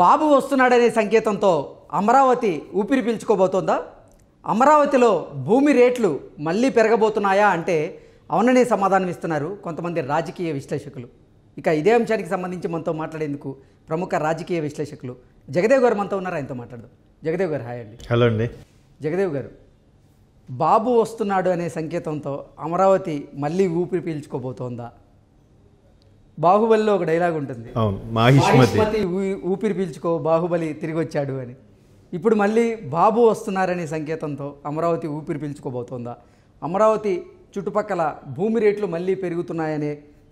బాబు వస్తున్నాడనే సంకేతంతో అమరావతి ఊపిరి పీల్చుకోబోతోందా? అమరావతిలో భూమి రేట్లు మళ్ళీ పెరగబోతున్నాయా అంటే అవుననే సమాధానం ఇస్తున్నారు కొంతమంది రాజకీయ విశ్లేషకులు. ఇక ఇదే అంశానికి సంబంధించి మనతో మాట్లాడేందుకు ప్రముఖ రాజకీయ విశ్లేషకులు జగదేవ్ గారు మనతో ఉన్నారు. ఆయనతో మాట్లాడదాం. జగదేవ్ గారు హాయ్ అండి. హలో అండి. జగదేవ్ గారు, బాబు వస్తున్నాడు అనే సంకేతంతో అమరావతి మళ్ళీ ఊపిరి పీల్చుకోబోతోందా? బాహుబలిలో ఒక డైలాగ్ ఉంటుంది, మాహిష్మతి ఊపిరి పీల్చుకో బాహుబలి తిరిగి వచ్చాడు అని. ఇప్పుడు మళ్ళీ బాబు వస్తున్నారనే సంకేతంతో అమరావతి ఊపిరి పీల్చుకోబోతోందా? అమరావతి చుట్టుపక్కల భూమి రేట్లు మళ్ళీ పెరుగుతున్నాయనే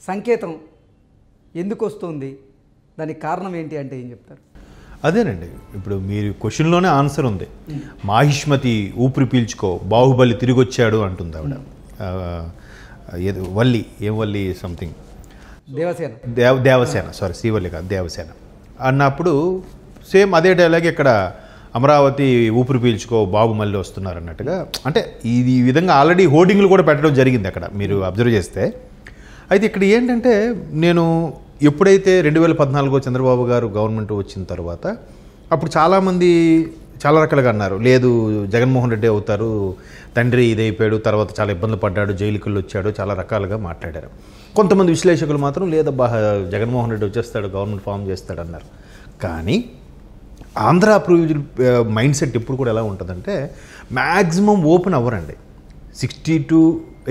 సంకేతం ఎందుకు వస్తుంది? దానికి కారణం ఏంటి అంటే ఏం చెప్తారు? అదేనండి, ఇప్పుడు మీరు క్వశ్చన్లోనే ఆన్సర్ ఉంది. మాహిష్మతి ఊపిరి పీల్చుకో బాహుబలి తిరిగి వచ్చాడు అంటుంది ఆవిడ. వల్లి ఏం వల్లి సంథింగ్ దేవసేన సారీ శ్రీవల్లి కాదు దేవసేన అన్నప్పుడు సేమ్ అదే డైలాగ్ ఇక్కడ అమరావతి ఊపిరి పీల్చుకో బాబు మళ్ళీ వస్తున్నారు అన్నట్టుగా. అంటే ఈ విధంగా ఆల్రెడీ హోర్డింగ్లు కూడా పెట్టడం జరిగింది అక్కడ మీరు అబ్జర్వ్ చేస్తే. అయితే ఇక్కడ ఏంటంటే నేను ఎప్పుడైతే 2014 చంద్రబాబు గారు గవర్నమెంట్ వచ్చిన తర్వాత అప్పుడు చాలామంది చాలా రకాలుగా అన్నారు, లేదు జగన్మోహన్ రెడ్డి అవుతారు, తండ్రి ఇదైపోయాడు, తర్వాత చాలా ఇబ్బందులు పడ్డాడు, జైలుకి వచ్చాడు, చాలా రకాలుగా మాట్లాడారు. కొంతమంది విశ్లేషకులు మాత్రం లేదబ్బా జగన్మోహన్ రెడ్డి వచ్చేస్తాడు, గవర్నమెంట్ ఫామ్ చేస్తాడు అన్నారు. కానీ ఆంధ్ర అప్రూవ్డ్ మైండ్ సెట్ ఇప్పుడు కూడా ఎలా ఉంటుందంటే మ్యాక్సిమం ఓపెన్ అవ్వరండి. 60 to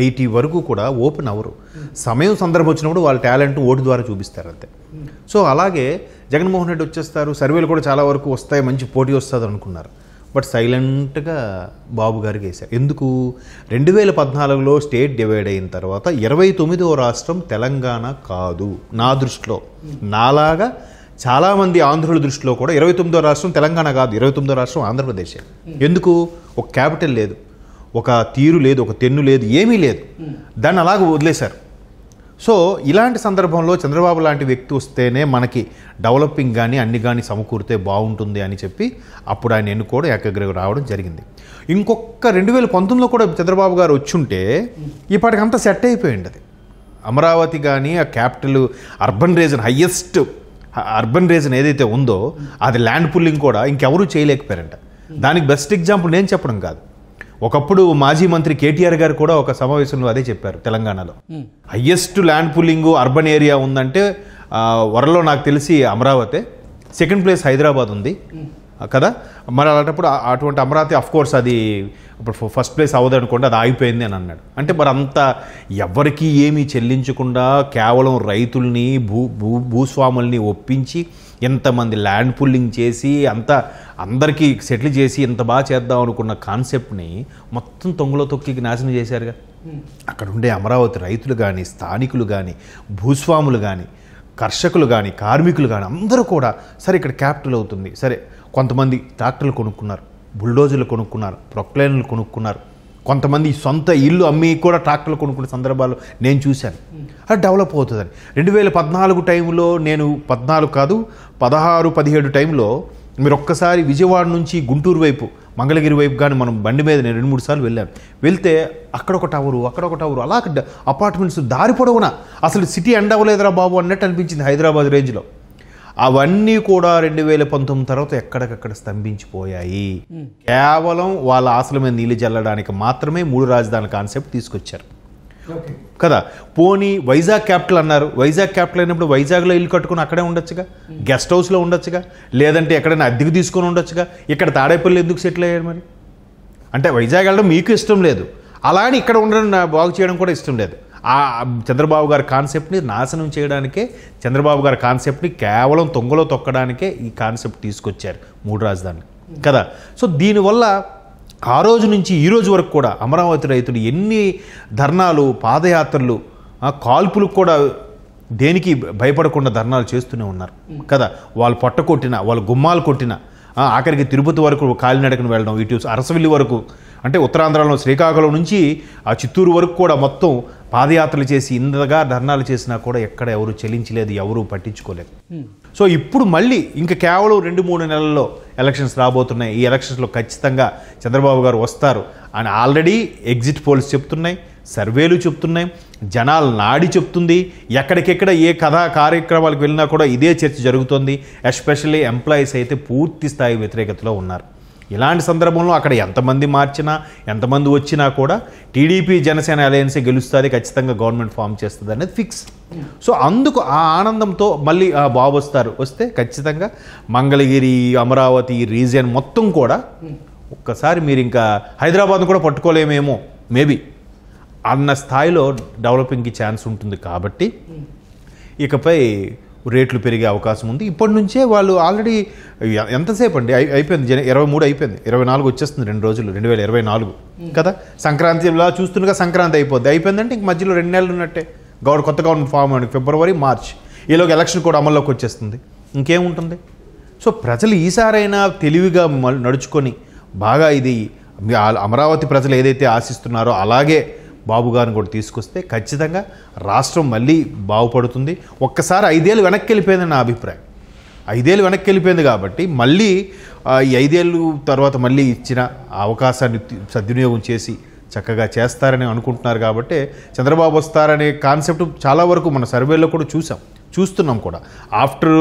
80 వరకు కూడా ఓపెన్ అవ్వరు. సమయం సందర్భం వచ్చినప్పుడు వాళ్ళ టాలెంట్ ఓటు ద్వారా చూపిస్తారు అంతే. సో అలాగే జగన్మోహన్ రెడ్డి వచ్చేస్తారు, సర్వేలు కూడా చాలా వరకు వస్తాయి, మంచి పోటీ వస్తుంది అనుకున్నారు. బట్ సైలెంట్గా బాబు గారికి వేశారు. ఎందుకు? 2014లో స్టేట్ డివైడ్ అయిన తర్వాత 29వ రాష్ట్రం తెలంగాణ కాదు నా దృష్టిలో. నాలాగా చాలామంది ఆంధ్రుల దృష్టిలో కూడా 29వ రాష్ట్రం తెలంగాణ కాదు, 29వ రాష్ట్రం ఆంధ్రప్రదేశ్. ఎందుకు? ఒక క్యాపిటల్ లేదు, ఒక తీరు లేదు, ఒక తెన్ను లేదు, ఏమీ లేదు. దాన్ని అలాగ వదిలేశారు. సో ఇలాంటి సందర్భంలో చంద్రబాబు లాంటి వ్యక్తి వస్తేనే మనకి డెవలపింగ్ కానీ అన్ని కానీ సమకూరితే బాగుంటుంది అని చెప్పి అప్పుడు ఆయన ఎన్నుకోవడం ఏకగ్రీవం రావడం జరిగింది. ఇంకొక 2019లో కూడా చంద్రబాబు గారు వచ్చుంటే ఇప్పటికంతా సెట్ అయిపోయింది. అది అమరావతి కానీ ఆ capital urban reason highest urban reason ఏదైతే ఉందో అది ల్యాండ్ పుల్లింగ్ కూడా ఇంకెవరూ చేయలేకపోయారంట. దానికి బెస్ట్ ఎగ్జాంపుల్ నేను చెప్పడం కాదు, ఒకప్పుడు మాజీ మంత్రి కేటీఆర్ గారు కూడా ఒక సమావేశంలో అదే చెప్పారు. తెలంగాణలో highest land pulling urban area ఉందంటే వరలో నాకు తెలిసి అమరావతి, సెకండ్ ప్లేస్ హైదరాబాద్ ఉంది కదా. మరి అలాంటప్పుడు అటువంటి అమరావతి అఫ్కోర్స్ అది ఇప్పుడు ఫస్ట్ ప్లేస్ అవ్వదు అనుకోండి, అది ఆగిపోయింది అని అన్నాడు. అంటే మరి అంత ఎవరికి ఏమీ చెల్లించకుండా కేవలం రైతుల్ని భూస్వాముల్ని ఒప్పించి ఎంతమంది ల్యాండ్ పుల్లింగ్ చేసి అందరికీ సెటిల్ చేసి ఎంత బాగా చేద్దాం అనుకున్న కాన్సెప్ట్ని మొత్తం తొంగలో తొక్కి నాశనం చేశారుగా. అక్కడ ఉండే అమరావతి రైతులు కానీ, స్థానికులు కానీ, భూస్వాములు కానీ, కర్షకులు కానీ, కార్మికులు కానీ అందరూ కూడా సరే ఇక్కడ క్యాపిటల్ అవుతుంది, సరే కొంతమంది ట్రాక్టర్లు కొనుక్కున్నారు, బుల్డోజర్లు కొనుక్కున్నారు, ప్రొక్లైన్లు కొనుక్కున్నారు, కొంతమంది సొంత ఇల్లు అమ్మి కూడా ట్రాక్టర్లు కొనుక్కునే సందర్భాలు నేను చూశాను. అది డెవలప్ అవుతుందని 2014 టైంలో నేను 14 కాదు 16, 17 టైంలో మీరు ఒక్కసారి విజయవాడ నుంచి గుంటూరు వైపు మంగళగిరి వైపు కానీ మనం బండి మీద నేను 2-3 సార్లు వెళ్ళాను. అక్కడొక టవరు అక్కడొక టవరు అలా అపార్ట్మెంట్స్ దారి పొడవునా అసలు సిటీ ఎండ్ అవ్వలేదురా బాబు అన్నట్టు అనిపించింది హైదరాబాద్ రేంజ్లో. అవన్నీ కూడా 2019 తర్వాత ఎక్కడికక్కడ స్తంభించిపోయాయి. కేవలం వాళ్ళ ఆశల మీద నీళ్ళు జల్లడానికి మాత్రమే 3 రాజధానుల కాన్సెప్ట్ తీసుకొచ్చారు కదా. పోనీ వైజాగ్ క్యాపిటల్ అన్నారు, వైజాగ్ క్యాపిటల్ అయినప్పుడు వైజాగ్లో ఇల్లు కట్టుకుని అక్కడే ఉండొచ్చుగా, గెస్ట్ హౌస్లో ఉండొచ్చుగా, లేదంటే ఎక్కడైనా అద్దెకు తీసుకొని ఉండొచ్చుగా. ఇక్కడ తాడేపల్లి ఎందుకు సెటిల్ అయ్యారు మరి? అంటే వైజాగ్ వెళ్ళడం మీకు ఇష్టం లేదు, అలానే ఇక్కడ ఉండడం బాగు చేయడం కూడా ఇష్టం లేదు. ఆ చంద్రబాబు గారి కాన్సెప్ట్ని నాశనం చేయడానికే, చంద్రబాబు గారి కాన్సెప్ట్ని కేవలం తొంగలో తొక్కడానికే ఈ కాన్సెప్ట్ తీసుకొచ్చారు 3 రాజధానులు కదా. సో దీనివల్ల ఆ రోజు నుంచి ఈ రోజు వరకు కూడా అమరావతి రైతులు ఎన్ని ధర్నాలు, పాదయాత్రలు, కాల్పులకు కూడా దేనికి భయపడకుండా ధర్నాలు చేస్తూనే ఉన్నారు కదా. వాళ్ళు పొట్ట కొట్టిన, వాళ్ళు గుమ్మాలు కొట్టిన, ఆఖరికి తిరుపతి వరకు కాలినడకను వెళ్ళడం, ఇటు అరసవిల్లి వరకు, అంటే ఉత్తరాంధ్రలో శ్రీకాకుళం నుంచి ఆ చిత్తూరు వరకు కూడా మొత్తం పాదయాత్రలు చేసి ఇంతగా ధర్నాలు చేసినా కూడా ఎక్కడ ఎవరు చెల్లించలేదు, ఎవరు పట్టించుకోలేదు. సో ఇప్పుడు మళ్ళీ ఇంకా కేవలం 2-3 నెలల్లో ఎలక్షన్స్ రాబోతున్నాయి. ఈ ఎలక్షన్స్లో ఖచ్చితంగా చంద్రబాబు గారు వస్తారు అని ఆల్రెడీ ఎగ్జిట్ పోల్స్ చెప్తున్నాయి, సర్వేలు చెప్తున్నాయి, జనాల నాడి చెప్తుంది. ఎక్కడికెక్కడ ఏ కథా కార్యక్రమాలకు వెళ్ళినా కూడా ఇదే చర్చ జరుగుతుంది. ఎస్పెషల్లీ ఎంప్లాయీస్ అయితే పూర్తి స్థాయి వ్యతిరేకతలో ఉన్నారు. ఇలాంటి సందర్భంలో అక్కడ ఎంతమంది మార్చినా ఎంతమంది వచ్చినా కూడా టీడీపీ జనసేన అలయన్సే గెలుస్తుంది, ఖచ్చితంగా గవర్నమెంట్ ఫామ్ చేస్తుంది అనేది ఫిక్స్. సో అందుకు ఆ ఆనందంతో మళ్ళీ బాబు వస్తే ఖచ్చితంగా మంగళగిరి, అమరావతి రీజియన్ మొత్తం కూడా ఒక్కసారి మీరు ఇంకా హైదరాబాద్ను కూడా పట్టుకోలేమేమో మేబీ అన్న స్థాయిలో డెవలపింగ్కి ఛాన్స్ ఉంటుంది. కాబట్టి ఇకపై రేట్లు పెరిగే అవకాశం ఉంది. ఇప్పటి నుంచే వాళ్ళు ఆల్రెడీ ఎంతసేపు అండి అయిపోయింది, 23 అయిపోయింది, 24 వచ్చేస్తుంది 2 రోజులు, 2024 కదా. సంక్రాంతిలా చూస్తుండగా సంక్రాంతి అయిపోయిందంటే ఇంక మధ్యలో 2 నెలలు ఉన్నట్టే. కొత్త గవర్నమెంట్ ఫామ్ అండి, ఫిబ్రవరి, మార్చ్, ఈలోకి ఎలక్షన్ కూడా అమల్లోకి వచ్చేస్తుంది. ఇంకేముంటుంది? సో ప్రజలు ఈసారైనా తెలివిగా నడుచుకొని బాగా ఇది అమరావతి ప్రజలు ఏదైతే ఆశిస్తున్నారో అలాగే బాబు గారిని కూడా తీసుకొస్తే ఖచ్చితంగా రాష్ట్రం మళ్ళీ బాగుపడుతుంది. ఒక్కసారి 5 ఏళ్ళు వెనక్కి వెళ్ళిపోయిందని నా అభిప్రాయం. 5 ఏళ్ళు వెనక్కి వెళ్ళిపోయింది కాబట్టి మళ్ళీ ఈ 5 ఏళ్ళు తర్వాత మళ్ళీ ఇచ్చిన అవకాశాన్ని సద్వినియోగం చేసి చక్కగా చేస్తారని అనుకుంటున్నారు. కాబట్టి చంద్రబాబు వస్తారనే కాన్సెప్ట్ చాలా వరకు మన సర్వేలో కూడా చూస్తున్నాం కూడా. ఆఫ్టర్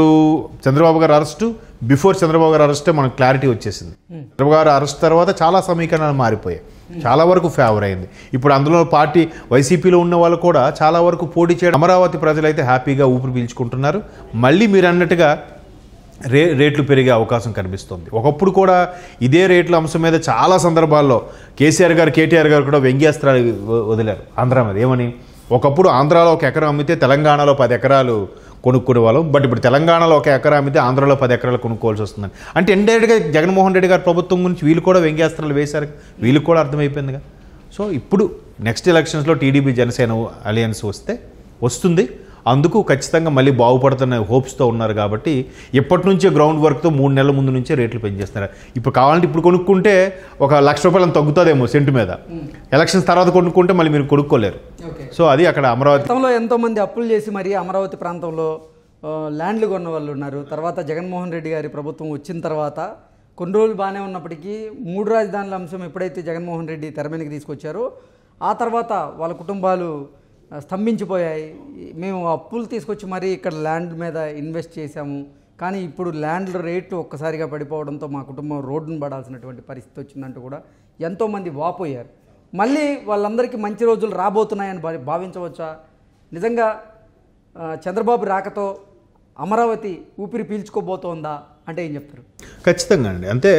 చంద్రబాబు గారు అరెస్టు, బిఫోర్ చంద్రబాబు గారు అరెస్టే మనకు క్లారిటీ వచ్చేసింది. చంద్రబాబు గారు అరెస్ట్ తర్వాత చాలా సమీకరణాలు మారిపోయాయి, చాలా వరకు ఫేవర్ అయింది. ఇప్పుడు అందులో పార్టీ వైసీపీలో ఉన్న వాళ్ళు కూడా చాలా వరకు పోటీ చేయడం, అమరావతి ప్రజలైతే హ్యాపీగా ఊపిరి పీల్చుకుంటున్నారు. మళ్ళీ మీరు అన్నట్టుగా రేట్లు పెరిగే అవకాశం కనిపిస్తుంది. ఒకప్పుడు కూడా ఇదే రేట్ల అంశం మీద చాలా సందర్భాల్లో కేటీఆర్ గారు కూడా వ్యంగ్యాస్త్రాలు వదిలారు ఆంధ్ర మీద. ఏమని? ఒకప్పుడు ఆంధ్రాలో 1 ఎకరం అమ్మితే తెలంగాణలో 10 ఎకరాలు కొనుక్కునే వాళ్ళం, బట్ ఇప్పుడు తెలంగాణలో 1 ఎకరా అమ్మితే ఆంధ్రాలో 10 ఎకరాలు కొనుక్కోవాల్సి వస్తుందని. అంటే ఇండైరెక్ట్గా జగన్మోహన్ రెడ్డి గారి ప్రభుత్వం గురించి వీళ్ళు కూడా వ్యంగ్యాస్త్రాలు వేశారు, వీళ్ళకి కూడా అర్థమైపోయిందిగా. సో ఇప్పుడు నెక్స్ట్ ఎలక్షన్స్లో టీడీపీ జనసేన అలయన్స్ వస్తుంది. అందుకు ఖచ్చితంగా మళ్ళీ బాగుపడుతున్న హోప్స్తో ఉన్నారు. కాబట్టి ఎప్పటి నుంచే గ్రౌండ్ వర్క్తో 3 నెలల ముందు నుంచే రేట్లు పెంచేస్తున్నారు. ఇప్పుడు కావాలంటే ఇప్పుడు కొనుక్కుంటే ఒక ₹1,00,000 తగ్గుతుందేమో సెంటు మీద. ఎలక్షన్స్ తర్వాత కొనుక్కుంటే మళ్ళీ మీరు కొనుక్కోలేరు. సో అది అక్కడ అమరావతి గతంలో ఎంతోమంది అప్పులు చేసి మరి అమరావతి ప్రాంతంలో ల్యాండ్లు కొన్న వాళ్ళు ఉన్నారు. తర్వాత జగన్మోహన్ రెడ్డి గారి ప్రభుత్వం వచ్చిన తర్వాత కొన్ని రోజులు బాగానే ఉన్నప్పటికీ 3 రాజధానుల అంశం ఎప్పుడైతే జగన్మోహన్ రెడ్డి తెర మీదకి తీసుకొచ్చారో ఆ తర్వాత వాళ్ళ కుటుంబాలు స్తంభించిపోయాయి. మేము అప్పులు తీసుకొచ్చి మరీ ఇక్కడ ల్యాండ్ మీద ఇన్వెస్ట్ చేశాము, కానీ ఇప్పుడు ల్యాండ్ల రేట్లు ఒక్కసారిగా పడిపోవడంతో మా కుటుంబం రోడ్డును పడాల్సినటువంటి పరిస్థితి వచ్చిందంటూ కూడా ఎంతోమంది వాపోయారు. మళ్ళీ వాళ్ళందరికీ మంచి రోజులు రాబోతున్నాయని భావించవచ్చా? నిజంగా చంద్రబాబు రాకతో అమరావతి ఊపిరి పీల్చుకోబోతోందా అంటే ఏం చెప్తారు? ఖచ్చితంగా అండి. అంటే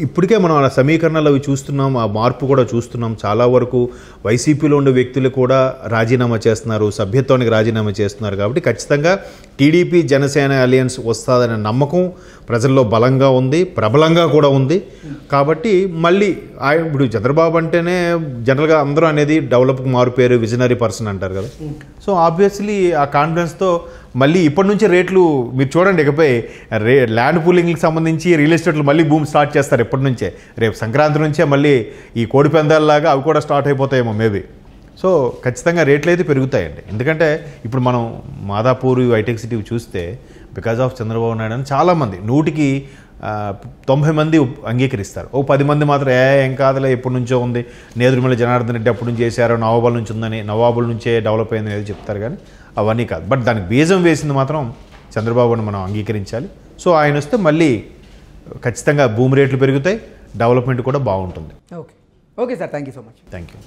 ఇప్పటికే మనం ఆ సమీకరణలు అవి చూస్తున్నాం, ఆ మార్పు కూడా చూస్తున్నాం. చాలా వరకు వైసీపీలో ఉండే వ్యక్తులు కూడా రాజీనామా చేస్తున్నారు, సభ్యత్వానికి రాజీనామా చేస్తున్నారు. కాబట్టి ఖచ్చితంగా టీడీపీ జనసేన అలయన్స్ వస్తుందనే నమ్మకం ప్రజల్లో బలంగా ఉంది, ప్రబలంగా కూడా ఉంది. కాబట్టి మళ్ళీ ఇప్పుడు చంద్రబాబు అంటేనే జనరల్గా అందరూ అనేది డెవలప్కి మారుపేరు, విజనరీ పర్సన్ అంటారు కదా. సో ఆబ్వియస్లీ ఆ కాన్ఫిడెన్స్తో మళ్ళీ ఇప్పటి నుంచే రేట్లు మీరు చూడండి. ఇకపై ల్యాండ్ పూలింగ్కి సంబంధించి రియల్ ఎస్టేట్లు మళ్ళీ భూమి స్టార్ట్ చేస్తారు ఎప్పటి నుంచే. రేపు సంక్రాంతి నుంచే మళ్ళీ ఈ కోడి పందాలలాగా అవి కూడా స్టార్ట్ అయిపోతాయేమో మేబీ. సో ఖచ్చితంగా రేట్లు అయితే పెరుగుతాయండి. ఎందుకంటే ఇప్పుడు మనం మాదాపూర్, హైటెక్ సిటీ చూస్తే బికాజ్ ఆఫ్ చంద్రబాబు నాయుడు అని చాలామంది 100కి 90 మంది అంగీకరిస్తారు. 10 మంది మాత్రం ఏం కాదులే ఎప్పటి నుంచో ఉంది, నేదురుమల్లి జనార్దన్ రెడ్డి అప్పటి నుంచి చేశారు, నవాబుల నుంచి ఉందని, నవాబుల నుంచే డెవలప్ అయింది అనేది చెప్తారు. కానీ అవన్నీ కాదు. బట్ దానికి బీజం వేసింది మాత్రం చంద్రబాబుని మనం అంగీకరించాలి. సో ఆయన వస్తే మళ్ళీ ఖచ్చితంగా భూమి రేట్లు పెరుగుతాయి, డెవలప్మెంట్ కూడా బాగుంటుంది. Okay sir, thank you so much. Thank you.